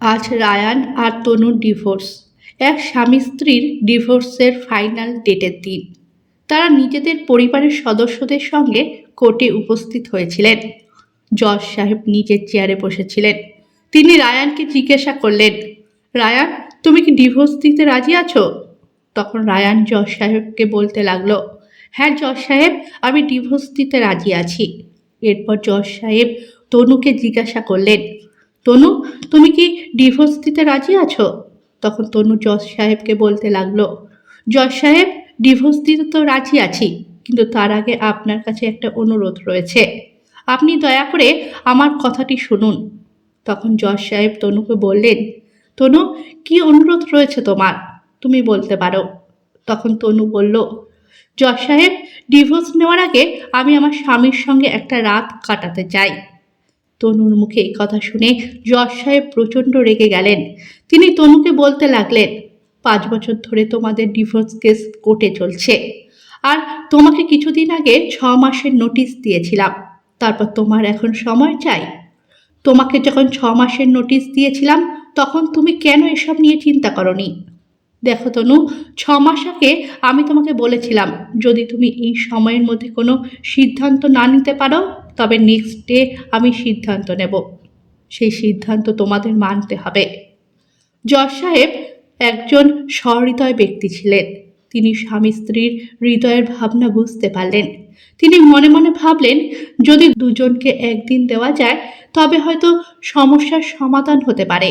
আজ রায়ান আর তনুর ডিভোর্স। এক স্বামী স্ত্রীর ডিভোর্সের ফাইনাল ডেটের দিন তারা নিজেদের পরিবারের সদস্যদের সঙ্গে কোর্টে উপস্থিত হয়েছিলেন। জজ সাহেব নিজের চেয়ারে বসেছিলেন। তিনি রায়ানকে জিজ্ঞাসা করলেন, রায়ান, তুমি কি ডিভোর্স দিতে রাজি আছো? তখন রায়ান জজ সাহেবকে বলতে লাগলো, হ্যাঁ জজ সাহেব, আমি ডিভোর্স দিতে রাজি আছি। এরপর জজ সাহেব তনুকে জিজ্ঞাসা করলেন, তনু, তুমি কি ডিভোর্স দিতে রাজি আছো? তখন তনু জজ সাহেবকে বলতে লাগলো, জজ সাহেব, ডিভোর্স দিতে তো রাজি আছি, কিন্তু তার আগে আপনার কাছে একটা অনুরোধ রয়েছে। আপনি দয়া করে আমার কথাটি শুনুন। তখন জজ সাহেব তনুকে বললেন, তনু, কি অনুরোধ রয়েছে তোমার? তুমি বলতে পারো। তখন তনু বলল, জজ সাহেব, ডিভোর্স নেওয়ার আগে আমি আমার স্বামীর সঙ্গে একটা রাত কাটাতে চাই। তনুর মুখে এই কথা শুনে জজ সাহেব প্রচণ্ড রেগে গেলেন। তিনি তনুকে বলতে লাগলেন, 5 বছর ধরে তোমাদের ডিভোর্স কেস কোর্টে চলছে, আর তোমাকে কিছুদিন আগে 6 মাসের নোটিশ দিয়েছিলাম। তারপর তোমার এখন সময় চাই। তোমাকে যখন 6 মাসের নোটিশ দিয়েছিলাম তখন তুমি কেন এসব নিয়ে চিন্তা করনি? দেখো তনু, 6 মাস আগে আমি তোমাকে বলেছিলাম, যদি তুমি এই সময়ের মধ্যে কোনো সিদ্ধান্ত না নিতে পারো তবে নেক্সট ডে আমি সিদ্ধান্ত নেব। সেই সিদ্ধান্ত তোমাদের মানতে হবে। জজ সাহেব একজন সহৃদয় ব্যক্তি ছিলেন। তিনি স্বামী স্ত্রীর হৃদয়ের ভাবনা বুঝতে পারলেন। তিনি মনে মনে ভাবলেন, যদি দুজনকে একদিন দেওয়া যায় তবে হয়তো সমস্যার সমাধান হতে পারে।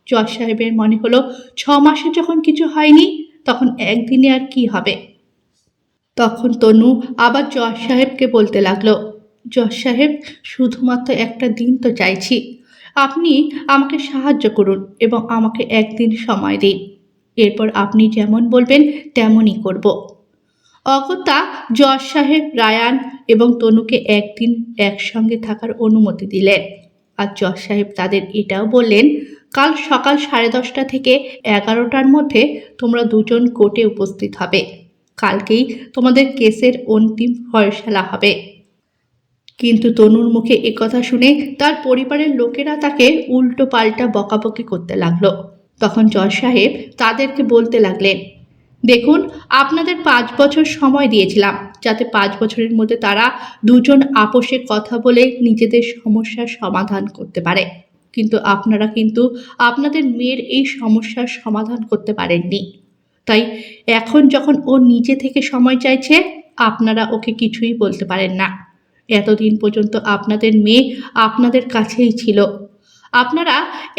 জজ সাহেবের মনে হলো, 6 মাসে যখন কিছু হয়নি তখন একদিনে আর কি হবে। তখন তনু আবার জজ সাহেবকে বলতে লাগলো, জজ সাহেব, শুধুমাত্র একটা দিন তো চাইছি। আপনি আমাকে সাহায্য করুন এবং আমাকে একদিন সময় দিন। এরপর আপনি যেমন বলবেন তেমনই করব। অগত্যা জজ সাহেব রায়ান এবং তনুকে একদিন একসঙ্গে থাকার অনুমতি দিলেন। আর জজ সাহেব তাদের এটাও বললেন, কাল সকাল 10:30 থেকে 11টার মধ্যে তোমরা দুজন কোর্টে উপস্থিত হবে। কালকেই তোমাদের কেসের অন্তিম ফয়সালা হবে। কিন্তু তনুর মুখে একথা শুনে তার পরিবারের লোকেরা তাকে উল্টো পাল্টা বকাবকি করতে লাগলো। তখন জজ সাহেব তাদেরকে বলতে লাগলেন, দেখুন, আপনাদের 5 বছর সময় দিয়েছিলাম যাতে 5 বছরের মধ্যে তারা দুজন আপোষে কথা বলে নিজেদের সমস্যার সমাধান করতে পারে। কিন্তু আপনারা আপনাদের মেয়ের এই সমস্যার সমাধান করতে পারেননি। তাই এখন যখন ও নিজে থেকে সময় চাইছে, আপনারা ওকে কিছুই বলতে পারেন না। এতদিন পর্যন্ত আপনাদের মেয়ে আপনাদের কাছেই ছিল। আপনারা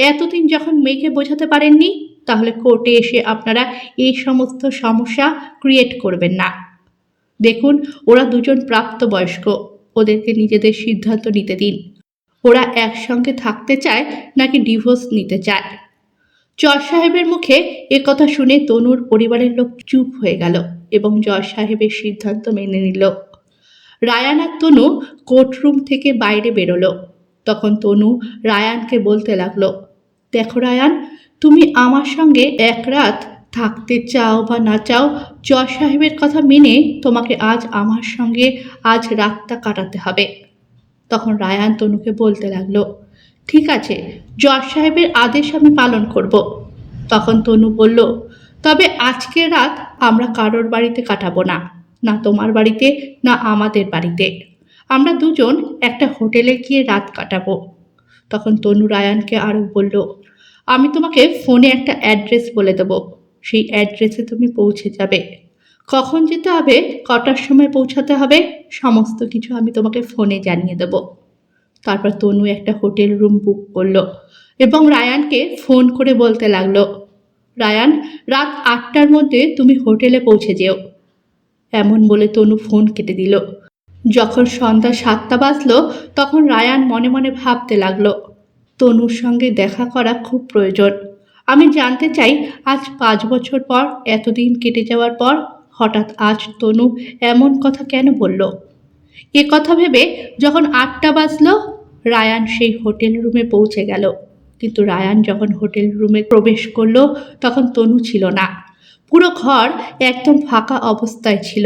এতদিন যখন মেয়েকে বোঝাতে পারেননি, তাহলে কোর্টে এসে আপনারা এই সমস্ত সমস্যা ক্রিয়েট করবেন না। দেখুন, ওরা দুজন প্রাপ্তবয়স্ক, ওদেরকে নিজেদের সিদ্ধান্ত নিতে দিন। ওরা একসঙ্গে থাকতে চায় নাকি ডিভোর্স নিতে চায়। জজ সাহেবের মুখে একথা শুনে তনুর পরিবারের লোক চুপ হয়ে গেল এবং জজ সাহেবের সিদ্ধান্ত মেনে নিল। রায়ান আর তনু কোর্টরুম থেকে বাইরে বেরোলো। তখন তনু রায়ানকে বলতে লাগলো, দেখো রায়ান, তুমি আমার সঙ্গে এক রাত থাকতে চাও বা না চাও, জজ সাহেবের কথা মেনে তোমাকে আজ আমার সঙ্গে আজ রাতটা কাটাতে হবে। তখন রায়ান তনুকে বলতে লাগলো, ঠিক আছে, জজ সাহেবের আদেশ আমি পালন করব। তখন তনু বলল, তবে আজকের রাত আমরা কারোর বাড়িতে কাটাবো না, না তোমার বাড়িতে না আমাদের বাড়িতে। আমরা দুজন একটা হোটেলে গিয়ে রাত কাটাবো। তখন তনু রায়ানকে আরও বলল, আমি তোমাকে ফোনে একটা অ্যাড্রেস বলে দেবো, সেই অ্যাড্রেসে তুমি পৌঁছে যাবে। কখন যেতে হবে, কটার সময় পৌঁছাতে হবে, সমস্ত কিছু আমি তোমাকে ফোনে জানিয়ে দেব। তারপর তনু একটা হোটেল রুম বুক করলো এবং রায়ানকে ফোন করে বলতে লাগলো, রায়ান, রাত 8টার মধ্যে তুমি হোটেলে পৌঁছে যেও। এমন বলে তনু ফোন কেটে দিল। যখন সন্ধ্যা 7টা বাজলো তখন রায়ান মনে মনে ভাবতে লাগলো, তনুর সঙ্গে দেখা করা খুব প্রয়োজন। আমি জানতে চাই, আজ 5 বছর পর, এতদিন কেটে যাওয়ার পর হঠাৎ আজ তনু এমন কথা কেন বলল। এ কথা ভেবে যখন 8টা বাজলো, রায়ান সেই হোটেল রুমে পৌঁছে গেল। কিন্তু রায়ান যখন হোটেল রুমে প্রবেশ করলো তখন তনু ছিল না। পুরো ঘর একদম ফাঁকা অবস্থায় ছিল।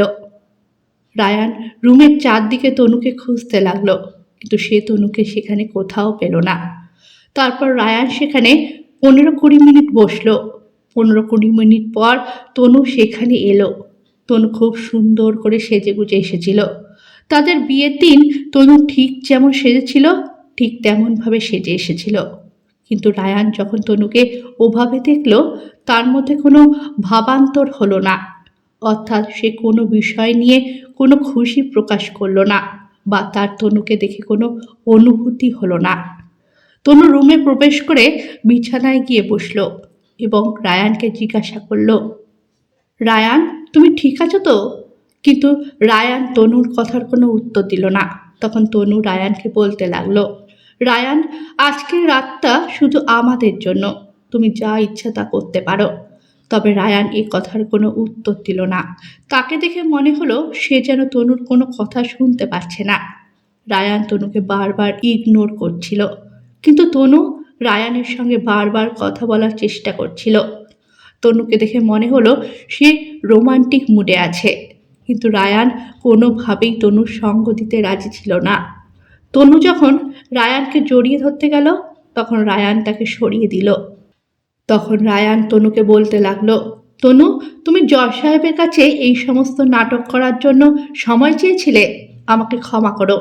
রায়ান রুমের চারদিকে তনুকে খুঁজতে লাগলো, কিন্তু সে তনুকে সেখানে কোথাও পেল না। তারপর রায়ান সেখানে 15-20 মিনিট বসলো। 15-20 মিনিট পর তনু সেখানে এলো। তনু খুব সুন্দর করে সেজেগুজে এসেছিল। তাদের বিয়ের দিন তনু ঠিক যেমন সেজেছিল ঠিক তেমনভাবে সেজে এসেছিল। কিন্তু রায়ান যখন তনুকে ওভাবে দেখল, তার মধ্যে কোনো ভাবান্তর হলো না। অর্থাৎ সে কোনো বিষয় নিয়ে কোনো খুশি প্রকাশ করলো না বা তার তনুকে দেখে কোনো অনুভূতি হলো না। তনু রুমে প্রবেশ করে বিছানায় গিয়ে বসল এবং রায়ানকে জিজ্ঞাসা করল, রায়ান, তুমি ঠিক আছো তো? কিন্তু রায়ান তনুর কথার কোনো উত্তর দিল না। তখন তনু রায়ানকে বলতে লাগলো, রায়ান, আজকের রাতটা শুধু আমাদের জন্য, তুমি যা ইচ্ছা তা করতে পারো। তবে রায়ান এই কথার কোনো উত্তর দিল না। তাকে দেখে মনে হলো সে যেন তনুর কোনো কথা শুনতে পাচ্ছে না। রায়ান তনুকে বারবার ইগনোর করছিল, কিন্তু তনু রায়ানের সঙ্গে বারবার কথা বলার চেষ্টা করছিল। তনুকে দেখে মনে হলো সে রোমান্টিক মুডে আছে, কিন্তু রায়ান কোনোভাবেই তনুর সঙ্গ দিতে রাজি ছিল না। তনু যখন রায়ানকে জড়িয়ে ধরতে গেল, তখন রায়ান তাকে সরিয়ে দিল। তখন রায়ান তনুকে বলতে লাগলো, তনু, তুমি জজ সাহেবের কাছে এই সমস্ত নাটক করার জন্য সময় চেয়েছিলে। আমাকে ক্ষমা করো,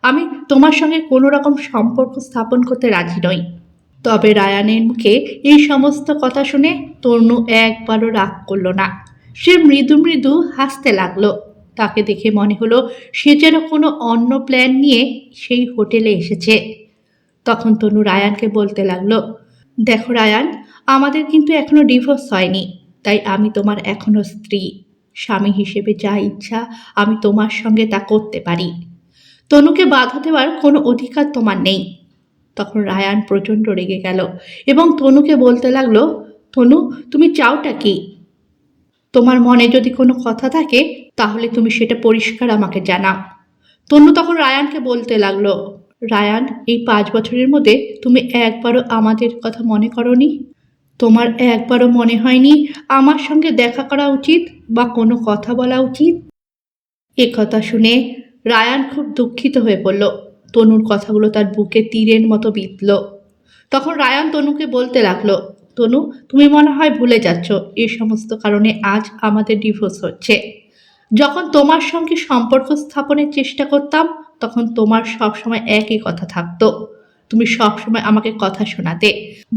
আমি তোমার সঙ্গে কোনো রকম সম্পর্ক স্থাপন করতে রাজি নই। তবে রায়ানের মুখে এই সমস্ত কথা শুনে তনু একবারও রাগ করল না। সে মৃদু মৃদু হাসতে লাগলো। তাকে দেখে মনে হলো সে যেন কোনো অন্য প্ল্যান নিয়ে সেই হোটেলে এসেছে। তখন তনু রায়ানকে বলতে লাগলো, দেখো রায়ান, আমাদের কিন্তু এখনো ডিভোর্স হয়নি, তাই আমি তোমার এখনো স্ত্রী। স্বামী হিসেবে যা ইচ্ছা আমি তোমার সঙ্গে তা করতে পারি। তনুকে বাধা দেওয়ার কোনো অধিকার তোমার নেই। তখন রায়ান প্রচণ্ড রেগে গেল এবং তনুকে বলতে লাগলো, তনু, তুমি চাওটা কি? তোমার মনে যদি কোনো কথা থাকে তাহলে তুমি সেটা পরিষ্কার আমাকে জানাও। তনু তখন রায়ানকে বলতে লাগলো, রায়ান, এই 5 বছরের মধ্যে তুমি একবারও আমাদের কথা মনে করনি? তোমার একবারও মনে হয়নি আমার সঙ্গে দেখা করা উচিত বা কোনো কথা বলা উচিত? কথা শুনে রায়ান খুব দুঃখিত হয়ে পড়ল। তনুর কথাগুলো তার বুকে তীরের মতো বিঁধল। তখন রায়ান তনুকে বলতে লাগলো, তনু, তুমি মনে হয় ভুলে যাচ্ছ এই সমস্ত কারণে আজ আমাদের ডিভোর্স হচ্ছে। যখন তোমার সঙ্গে সম্পর্ক স্থাপনের চেষ্টা করতাম তখন তোমার সবসময় একই কথা থাকতো। তুমি সবসময় আমাকে কথা শোনাতে,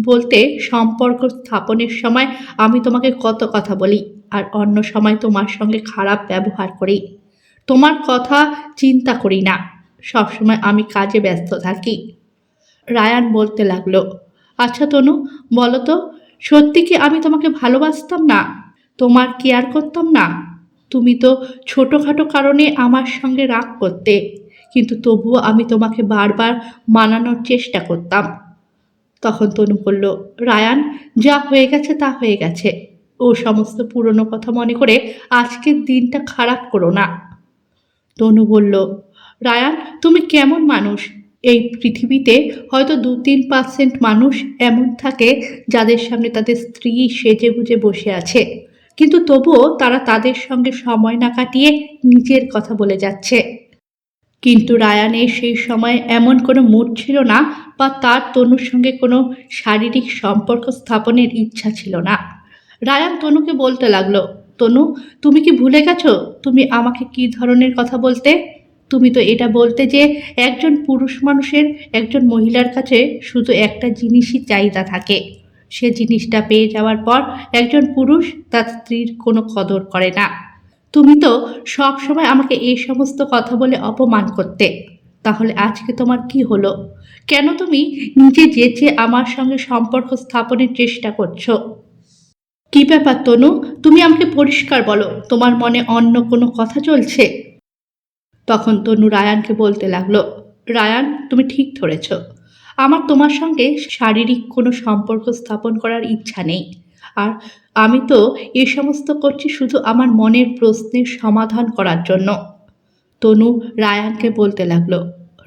বলতে সম্পর্ক স্থাপনের সময় আমি তোমাকে কত কথা বলি আর অন্য সময় তোমার সঙ্গে খারাপ ব্যবহার করি। তোমার কথা চিন্তা করি না, সবসময় আমি কাজে ব্যস্ত থাকি। রায়ান বলতে লাগলো, আচ্ছা তনু, বলো তো, সত্যি কি আমি তোমাকে ভালোবাসতাম না, তোমার কেয়ার করতাম না? তুমি তো ছোটোখাটো কারণে আমার সঙ্গে রাগ করতে, কিন্তু তবুও আমি তোমাকে বারবার মানানোর চেষ্টা করতাম। তখন তনু বলল, রায়ান, যা হয়ে গেছে তা হয়ে গেছে। ও সমস্ত পুরনো কথা মনে করে আজকের দিনটা খারাপ করো না। তনু বলল, রায়ান, তুমি কেমন মানুষ? এই পৃথিবীতে হয়তো 2-3% মানুষ এমন থাকে যাদের সামনে তাদের স্ত্রী সেজে গুজে বসে আছে, কিন্তু তবুও তারা তাদের সঙ্গে সময় না কাটিয়ে নিজের কথা বলে যাচ্ছে। কিন্তু রায়ানের সেই সময় এমন কোনো মুড ছিল না বা তার তনুর সঙ্গে কোনো শারীরিক সম্পর্ক স্থাপনের ইচ্ছা ছিল না। রায়ান তনুকে বলতে লাগলো, তনু, তুমি কি ভুলে গেছো তুমি আমাকে কী ধরনের কথা বলতে? তুমি তো এটা বলতে যে একজন পুরুষ মানুষের একজন মহিলার কাছে শুধু একটা জিনিসই চাহিদা থাকে, সে জিনিসটা পেয়ে যাওয়ার পর একজন পুরুষ তার স্ত্রীর কোনো কদর করে না। তুমি তো সব সময় আমাকে এই সমস্ত কথা বলে অপমান করতে। তাহলে আজকে তোমার কি হলো? কেন তুমি নিজে যেচে আমার সঙ্গে সম্পর্ক স্থাপনের চেষ্টা করছো? কি ব্যাপার তনু, তুমি আমাকে পরিষ্কার বলো, তোমার মনে অন্য কোনো কথা চলছে? তখন তনু রায়ানকে বলতে লাগলো, রায়ান, তুমি ঠিক ধরেছ, আমার তোমার সঙ্গে শারীরিক কোনো সম্পর্ক স্থাপন করার ইচ্ছা নেই। আর আমি তো এ সমস্ত করছি শুধু আমার মনের প্রশ্নের সমাধান করার জন্য। তনু রায়ানকে বলতে লাগলো,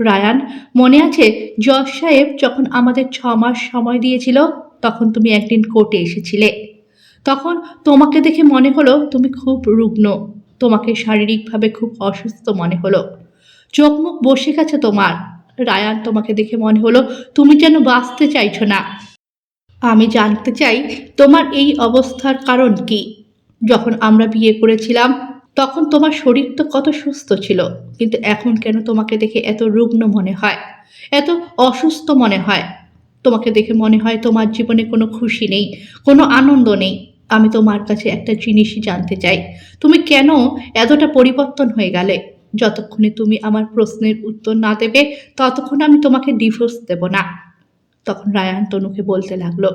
রায়ান, মনে আছে জজ সাহেব যখন আমাদের 6 মাস সময় দিয়েছিল তখন তুমি একদিন কোর্টে এসেছিলে। তখন তোমাকে দেখে মনে হলো তুমি খুব রুগ্ন, তোমাকে শারীরিকভাবে খুব অসুস্থ মনে হলো, চোখ মুখ বসে গেছে তোমার। রায়ান, তোমাকে দেখে মনে হলো তুমি যেন বাঁচতে চাইছো না। আমি জানতে চাই তোমার এই অবস্থার কারণ কি? যখন আমরা বিয়ে করেছিলাম তখন তোমার শরীর তো কত সুস্থ ছিল, কিন্তু এখন কেন তোমাকে দেখে এত রুগ্ন মনে হয়, এত অসুস্থ মনে হয়? তোমাকে দেখে মনে হয় তোমার জীবনে কোনো খুশি নেই, কোনো আনন্দ নেই। আমি তোমার কাছে একটা জিনিসই জানতে চাই, তুমি কেন এতটা পরিবর্তন হয়ে গেলে? যতক্ষণে তুমি আমার প্রশ্নের উত্তর না দেবে ততক্ষণ আমি তোমাকে ডিভোর্স দেব না। তখন রায়ান তনুকে বলতে লাগলো,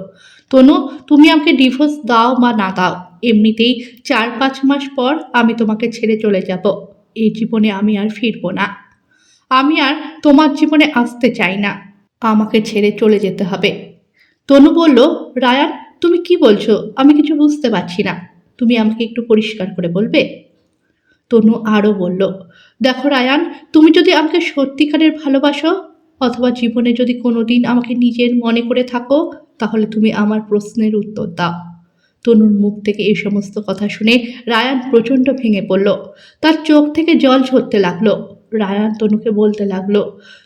তনু, তুমি আমাকে ডিভোর্স দাও বা না দাও, এমনিতেই 4-5 মাস পর আমি তোমাকে ছেড়ে চলে যাব। এই জীবনে আমি আর ফিরবো না। আমি আর তোমার জীবনে আসতে চাই না। আমাকে ছেড়ে চলে যেতে হবে। তনু বলল, রায়ান, তুমি কি বলছো? আমি কিছু বুঝতে পারছি না। তুমি আমাকে একটু পরিষ্কার করে বলবে? তনু আরও বলল, দেখো রায়ান, তুমি যদি আমাকে সত্যিকারের ভালোবাসো অথবা জীবনে যদি কোনোদিন আমাকে নিজের মনে করে থাকো, তাহলে তুমি আমার প্রশ্নের উত্তর দাও। তনুর মুখ থেকে এই সমস্ত কথা শুনে রায়ান প্রচণ্ড ভেঙে পড়ল। তার চোখ থেকে জল ঝরতে লাগলো। রায়ান তনুকে বলতে লাগলো,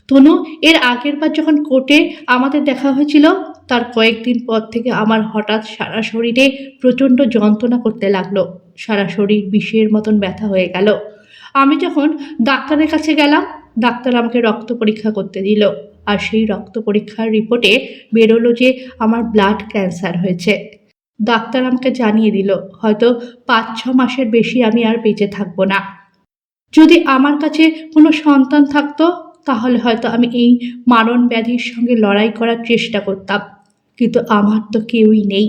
তনু, এর আগের বার যখন কোর্টে আমাদের দেখা হয়েছিল তার কয়েকদিন পর থেকে আমার হঠাৎ সারা শরীরে প্রচণ্ড যন্ত্রণা করতে লাগলো। সারা শরীর বিষের মতন ব্যথা হয়ে গেল। আমি যখন ডাক্তারের কাছে গেলাম, ডাক্তার আমাকে রক্ত পরীক্ষা করতে দিল। আর সেই রক্ত পরীক্ষার রিপোর্টে বেরোলো যে আমার ব্লাড ক্যান্সার হয়েছে। ডাক্তার আমাকে জানিয়ে দিল হয়তো 5-6 মাসের বেশি আমি আর বেঁচে থাকবো না। যদি আমার কাছে কোনো সন্তান থাকতো তাহলে হয়তো আমি এই মারণ ব্যাধির সঙ্গে লড়াই করার চেষ্টা করতাম, কিন্তু আমার তো কেউই নেই।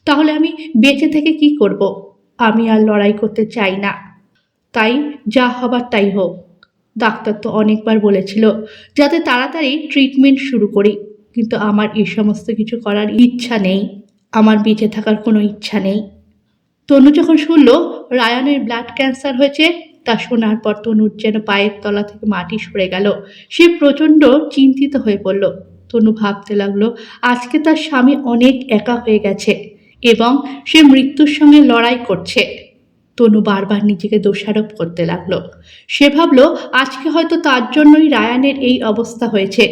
তাহলে আমি বেঁচে থেকে কি করব? আমি আর লড়াই করতে চাই না। তাই যা হবার তাই হোক। ডাক্তার তো অনেকবার বলেছিল যাতে তাড়াতাড়ি ট্রিটমেন্ট শুরু করি, কিন্তু আমার এই সমস্ত কিছু করার ইচ্ছা নেই। আমার বেঁচে থাকার কোনো ইচ্ছা নেই। তনু যখন শুনল রায়ানের ব্লাড ক্যান্সার হয়েছে, তা শোনার পর তনুর যেন পায়ের তলা থেকে মাটি সরে গেল। সে প্রচণ্ড চিন্তিত হয়ে পড়ল। তনু ভাবতে লাগলো আজকে তার স্বামী অনেক একা হয়ে গেছে এবং সে মৃত্যুর সঙ্গে লড়াই করছে। তনু বারবার নিজেকে দোষারোপ করতে লাগলো। সে ভাবলো আজকে হয়তো তার জন্যই রায়ানের এই অবস্থা হয়েছে।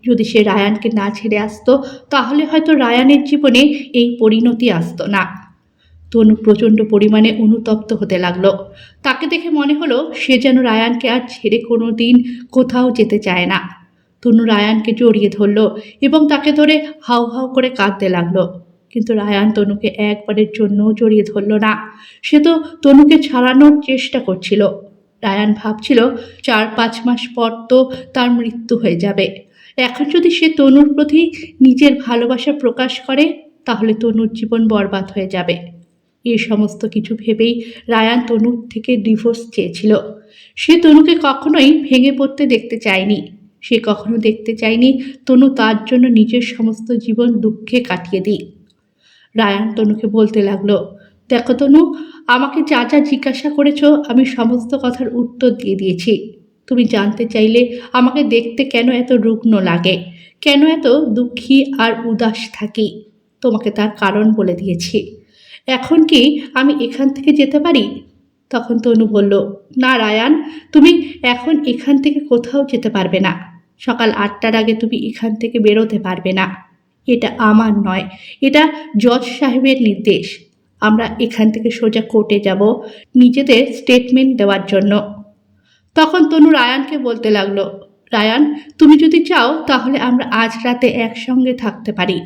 যদি সে রায়ানকে না ছেড়ে আসতো তাহলে হয়তো রায়ানের জীবনে এই পরিণতি আসতো না। তনু প্রচণ্ড পরিমাণে অনুতপ্ত হতে লাগলো। তাকে দেখে মনে হলো সে যেন রায়ানকে আর ছেড়ে কোনো দিন কোথাও যেতে চায় না। তনু রায়ানকে জড়িয়ে ধরল এবং তাকে ধরে হাউ হাউ করে কাঁদতে লাগলো। কিন্তু রায়ান তনুকে একবারের জন্যও জড়িয়ে ধরল না। সে তো তনুকে ছাড়ানোর চেষ্টা করছিল। রায়ান ভাবছিল 4-5 মাস পর তো তার মৃত্যু হয়ে যাবে। এখন যদি সে তনুর প্রতি নিজের ভালোবাসা প্রকাশ করে তাহলে তনুর জীবন বরবাদ হয়ে যাবে। এই সমস্ত কিছু ভেবেই রায়ান তনুর থেকে ডিভোর্স চেয়েছিল। সে তনুকে কখনোই ভেঙে পড়তে দেখতে চায়নি। সে কখনো দেখতে চায়নি তনু তার জন্য নিজের সমস্ত জীবন দুঃখে কাটিয়ে দিই। রায়ান তনুকে বলতে লাগলো, দেখো তনু, আমাকে যা যা জিজ্ঞাসা করেছ আমি সমস্ত কথার উত্তর দিয়ে দিয়েছি। তুমি জানতে চাইলে আমাকে দেখতে কেন এত রুগ্ন লাগে, কেন এত দুঃখী আর উদাস থাকি। তোমাকে তার কারণ বলে দিয়েছি। এখন কি আমি এখান থেকে যেতে পারি? তখন তনু বলল, না রায়ান, তুমি এখন এখান থেকে কোথাও যেতে পারবে না। সকাল 8টার আগে তুমি এখান থেকে বেরোতে পারবে না। এটা আমার নয়, এটা জজ সাহেবের নির্দেশ। আমরা এখান থেকে সোজা কোর্টে যাব নিজেদের স্টেটমেন্ট দেওয়ার জন্য। তখন তনু রায়ানকে বলতে লাগলো, রায়ান, তুমি যদি চাও তাহলে আমরা আজ রাতে একসঙ্গে থাকতে পারি।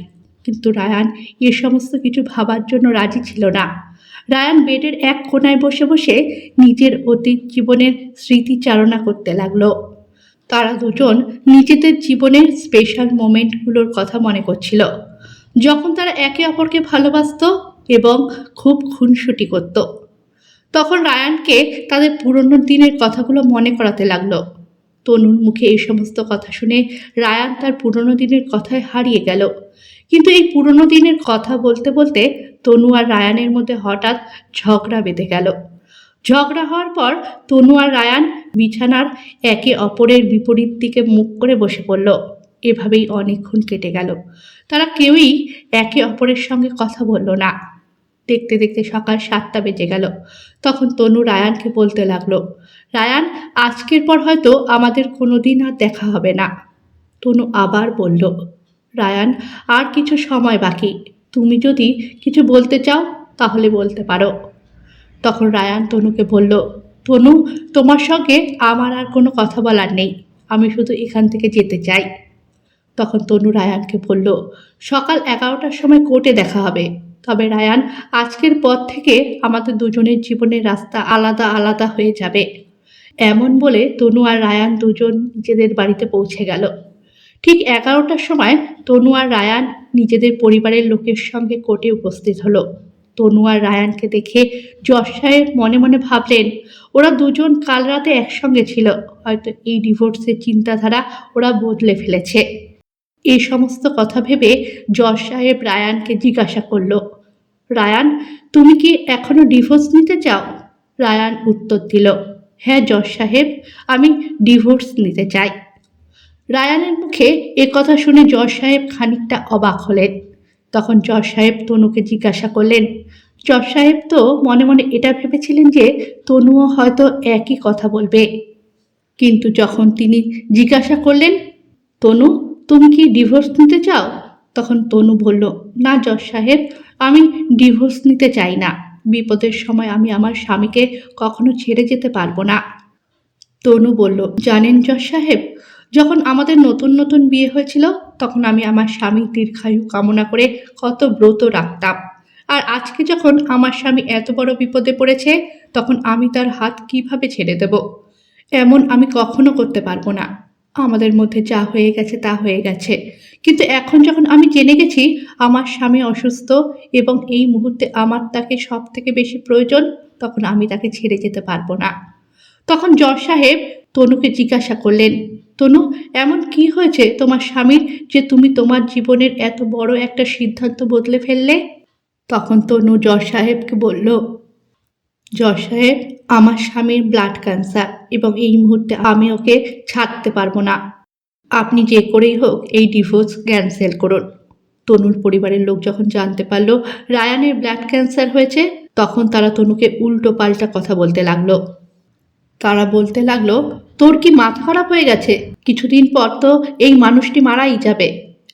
কিন্তু রায়ান এ সমস্ত কিছু ভাবার জন্য রাজি ছিল না। রায়ান বেডের এক কোণায় বসে বসে নিজের অতীত জীবনের স্মৃতিচারণা করতে লাগলো। তারা দুজন নিজেদের জীবনের স্পেশাল মোমেন্টগুলোর কথা মনে করছিল, যখন তারা একে অপরকে ভালোবাসতো এবং খুব খুনসুটি করত। তখন রায়ানকে তাদের পুরনো দিনের কথাগুলো মনে করাতে লাগলো। তনুর মুখে এই সমস্ত কথা শুনে রায়ান তার পুরনো দিনের কথায় হারিয়ে গেল। কিন্তু এই পুরনো দিনের কথা বলতে বলতে তনু আর রায়ানের মধ্যে হঠাৎ ঝগড়া বেঁধে গেল। ঝগড়া হওয়ার পর তনু আর রায়ান বিছানার একে অপরের বিপরীত দিকে মুখ করে বসে পড়ল। এভাবেই অনেকক্ষণ কেটে গেল। তারা কেউই একে অপরের সঙ্গে কথা বলল না। দেখতে দেখতে সকাল 7টা বেজে গেল। তখন তনু রায়ানকে বলতে লাগলো, রায়ান, আজকের পর হয়তো আমাদের কোনোদিন আর দেখা হবে না। তনু আবার বলল, রায়ান, আর কিছু সময় বাকি, তুমি যদি কিছু বলতে চাও তাহলে বলতে পারো। তখন রায়ান তনুকে বলল, তনু, তোমার সঙ্গে আমার আর কোনো কথা বলার নেই, আমি শুধু এখান থেকে যেতে চাই। তখন তনু রায়ানকে বলল, সকাল 11টার সময় কোর্টে দেখা হবে। তবে রায়ান, আজকের পর থেকে আমাদের দুজনের জীবনের রাস্তা আলাদা আলাদা হয়ে যাবে। এমন বলে তনু আর রায়ান দুজন নিজেদের বাড়িতে পৌঁছে গেল। ঠিক 11টার সময় তনু আর রায়ান নিজেদের পরিবারের লোকের সঙ্গে কোর্টে উপস্থিত হলো। তনু আর রায়ানকে দেখে জজ সাহেব মনে মনে ভাবলেন, ওরা দুজন কাল রাতে একসঙ্গে ছিল, হয়তো এই ডিভোর্সের চিন্তাধারা ওরা বদলে ফেলেছে। এই সমস্ত কথা ভেবে জজ সাহেব রায়ানকে জিজ্ঞাসা করল, রায়ান, তুমি কি এখনো ডিভোর্স নিতে চাও? রায়ান উত্তর দিল, হ্যাঁ জজ সাহেব, আমি ডিভোর্স নিতে চাই। রায়ানের মুখে এ কথা শুনে জজ সাহেব খানিকটা অবাক হলেন। তখন জজ সাহেব তনুকে জিজ্ঞাসা করলেন। জজ সাহেব তো মনে মনে এটা ভেবেছিলেন যে তনুও হয়তো একই কথা বলবে, কিন্তু যখন তিনি জিজ্ঞাসা করলেন, তনু, তুমি কি ডিভোর্স নিতে চাও? তখন তনু বলল, না জজ সাহেব, আমি ডিভোর্স নিতে চাই না। বিপদের সময় আমি আমার স্বামীকে কখনো ছেড়ে যেতে পারবো না। তনু বলল, জানেন জজ সাহেব, যখন আমাদের নতুন নতুন বিয়ে হয়েছিল তখন আমি আমার স্বামীর দীর্ঘায়ু কামনা করে কত ব্রত রাখতাম। আর আজকে যখন আমার স্বামী এত বড় বিপদে পড়েছে তখন আমি তার হাত কিভাবে ছেড়ে দেব? এমন আমি কখনো করতে পারবো না। আমাদের মধ্যে যা হয়ে গেছে তা হয়ে গেছে, কিন্তু এখন যখন আমি জেনে গেছি আমার স্বামী অসুস্থ এবং এই মুহূর্তে আমার তাকে সব থেকে বেশি প্রয়োজন, তখন আমি তাকে ছেড়ে যেতে পারবো না। তখন জজ সাহেব তনুকে জিজ্ঞাসা করলেন, তনু, এমন কি হয়েছে তোমার স্বামীর যে তুমি তোমার জীবনের এত বড় একটা সিদ্ধান্ত বদলে ফেললে? তখন তনু জজ সাহেবকে বলল, জজ সাহেব, আমার স্বামীর ব্লাড ক্যান্সার এবং এই মুহূর্তে আমি ওকে ছাড়তে পারবো না। আপনি যে করেই হোক এই ডিভোর্স ক্যান্সেল করুন। তনুর পরিবারের লোক যখন জানতে পারলো রায়ানের ব্লাড ক্যান্সার হয়েছে তখন তারা তনুকে উল্টো পাল্টা কথা বলতে লাগলো। তারা বলতে লাগলো, তোর কি মাথা খারাপ হয়ে গেছে? কিছুদিন পর তো এই মানুষটি মারাই যাবে,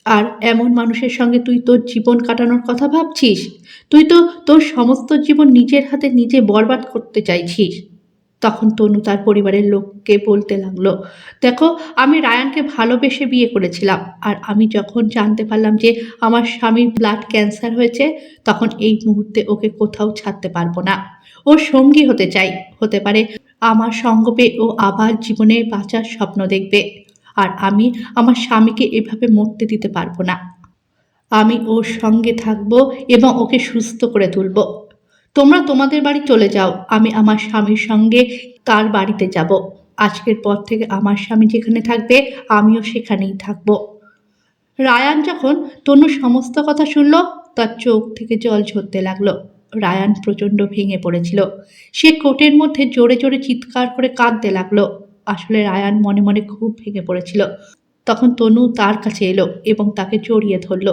আর এমন মানুষের সঙ্গে তুই তোর জীবন কাটানোর কথা ভাবছিস? তুই তো তোর সমস্ত জীবন নিজের হাতে নিজে বরবাদ করতে চাইছিস। তখন তনু তার পরিবারের লোককে বলতে লাগলো, দেখো, আমি রায়ানকে ভালোবেসে বিয়ে করেছিলাম, আর আমি যখন জানতে পারলাম যে আমার স্বামীর ব্লাড ক্যান্সার হয়েছে তখন এই মুহূর্তে ওকে কোথাও ছাড়তে পারবো না। ওর সঙ্গী হতে চাই, হতে পারে আমার সঙ্গ পেয়ে ও আবার জীবনে বাঁচার স্বপ্ন দেখবে, আর আমি আমার স্বামীকে এভাবে মরতে দিতে পারবো না। আমি ওর সঙ্গে থাকবো এবং ওকে সুস্থ করে তুলব। তোমরা তোমাদের বাড়ি চলে যাও, আমি আমার স্বামীর সঙ্গে তার বাড়িতে যাব। আজকের পর থেকে আমার স্বামী যেখানে থাকবে আমিও সেখানেই থাকব। রায়ান যখন তনুর সমস্ত কথা শুনল তার চোখ থেকে জল ঝরতে লাগলো। রায়ান প্রচণ্ড ভেঙে পড়েছিল। সে কোর্টের মধ্যে জোরে জোরে চিৎকার করে কাঁদতে লাগলো। আসলে রায়ান মনে মনে খুব ভেঙে পড়েছিল। তখন তনু তার কাছে এলো এবং তাকে জড়িয়ে ধরল।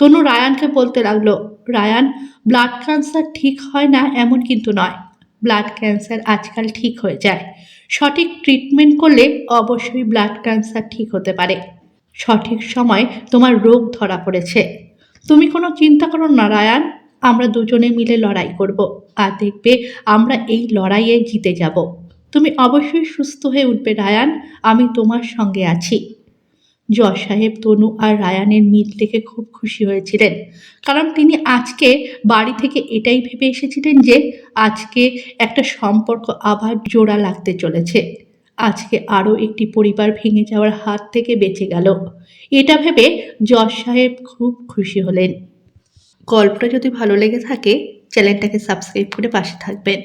তনু রায়ানকে বলতে লাগলো, রায়ান, ব্লাড ক্যান্সার ঠিক হয় না এমন কিন্তু নয়। ব্লাড ক্যান্সার আজকাল ঠিক হয়ে যায়। সঠিক ট্রিটমেন্ট করলে অবশ্যই ব্লাড ক্যান্সার ঠিক হতে পারে। সঠিক সময় তোমার রোগ ধরা পড়েছে। তুমি কোনো চিন্তা করো না রায়ান, আমরা দুজনে মিলে লড়াই করব, আর দেখবে আমরা এই লড়াইয়ে জিতে যাব। তুমি অবশ্যই সুস্থ হয়ে উঠবে রায়ান, আমি তোমার সঙ্গে আছি। জজ সাহেব তনু আর রায়ানের মিল দেখে খুব খুশি হয়েছিলেন, কারণ তিনি আজকে বাড়ি থেকে এটাই ভেবে এসেছিলেন যে আজকে একটা সম্পর্ক আবার জোড়া লাগতে চলেছে। আজকে আরও একটি পরিবার ভেঙে যাওয়ার হাত থেকে বেঁচে গেল। এটা ভেবে জজ সাহেব খুব খুশি হলেন। গল্পটা যদি ভালো লেগে থাকে চ্যানেলটাকে সাবস্ক্রাইব করে পাশে থাকবেন।